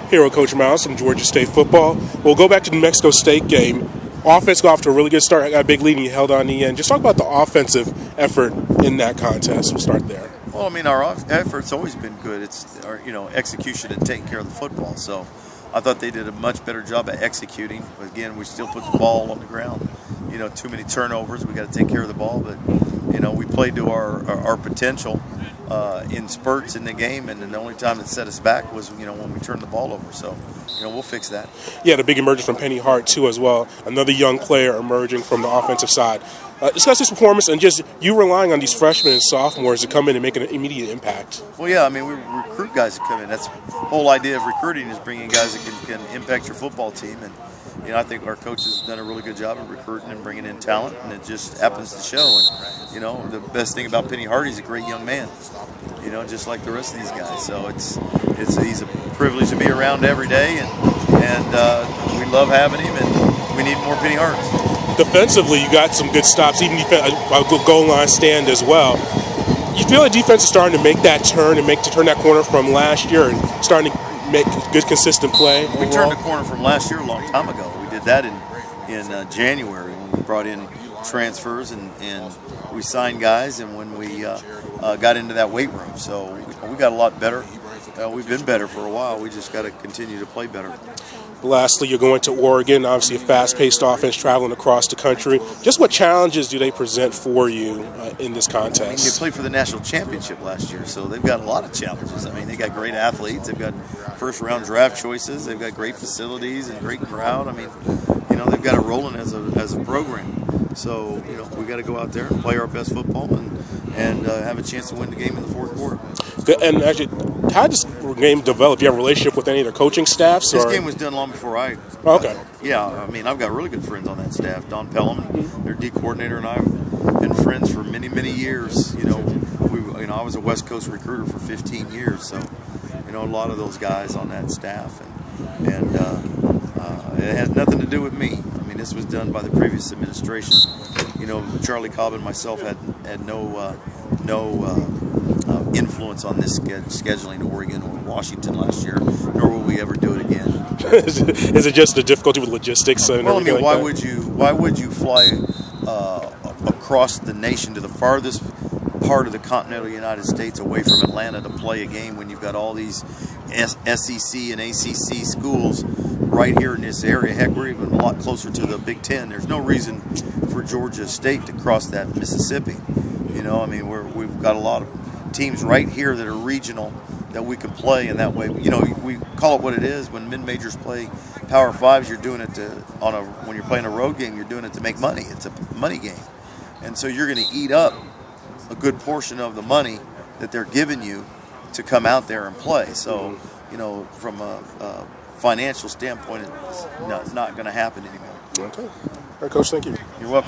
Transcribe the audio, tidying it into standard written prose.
Here with Coach Miles from Georgia State football. We'll go back to the New Mexico State game. Offense got off to a really good start. Got a big lead and you held on the end. Just talk about the offensive effort in that contest. We'll start there. Well, I mean, our effort's always been good. It's our, execution and taking care of the football. So I thought they did a much better job at executing. But again, we still put the ball on the ground. Too many turnovers. We got to take care of the ball. But we played to our potential in spurts in the game, and the only time that set us back was when we turned the ball over. So we'll fix that. Yeah, the big emergence from Penny Hart too as well. Another young player emerging from the offensive side. Discuss this performance and just you relying on these freshmen and sophomores to come in and make an immediate impact. Well, yeah, I mean, we recruit guys to come in. That's the whole idea of recruiting, is bringing guys that can impact your football team. And I think our coaches have done a really good job of recruiting and bringing in talent, and it just happens to show. And the best thing about Penny Hart, he's a great young man. Just like the rest of these guys. So he's a privilege to be around every day, and we love having him, and we need more Penny Harts. Defensively, you got some good stops, even a good goal line stand as well. You feel like defense is starting to make that turn and turn that corner from last year and starting to make good, consistent play? We turned the corner from last year a long time ago. We did that in January when we brought in transfers and we signed guys, and when we got into that weight room. So we got a lot better. We've been better for a while. We just got to continue to play better. Lastly, you're going to Oregon, obviously a fast-paced offense traveling across the country. Just what challenges do they present for you in this contest? I mean, they played for the national championship last year, so they've got a lot of challenges. I mean, they got great athletes. They've got first-round draft choices. They've got great facilities and great crowd. I mean, they've got it rolling as a program. So, we got to go out there and play our best football and have a chance to win the game in the fourth quarter. And actually, how does this game develop? Do you have a relationship with any of their coaching staffs? This game was done long before I. Okay. Yeah, I mean, I've got really good friends on that staff. Don Pelham, their D coordinator, and I have been friends for many, many years. I was a West Coast recruiter for 15 years, so a lot of those guys on that staff, and it has nothing to do with me. I mean, this was done by the previous administration. Charlie Cobb and myself had no influence on this scheduling to Oregon or Washington last year, nor will we ever do it again. Is it just the difficulty with logistics? And well, I mean, why would you fly across the nation to the farthest part of the continental United States away from Atlanta to play a game when you've got all these SEC and ACC schools right here in this area? Heck, we're even a lot closer to the Big Ten. There's no reason for Georgia State to cross that Mississippi. I mean, we've got a lot of teams right here that are regional that we can play, and that way, we call it what it is. When mid-majors play Power Fives, you're doing it when you're playing a road game, you're doing it to make money. It's a money game, and so you're going to eat up a good portion of the money that they're giving you to come out there and play. So, from a financial standpoint, it's not going to happen anymore. Okay. All right, Coach, thank you. You're welcome.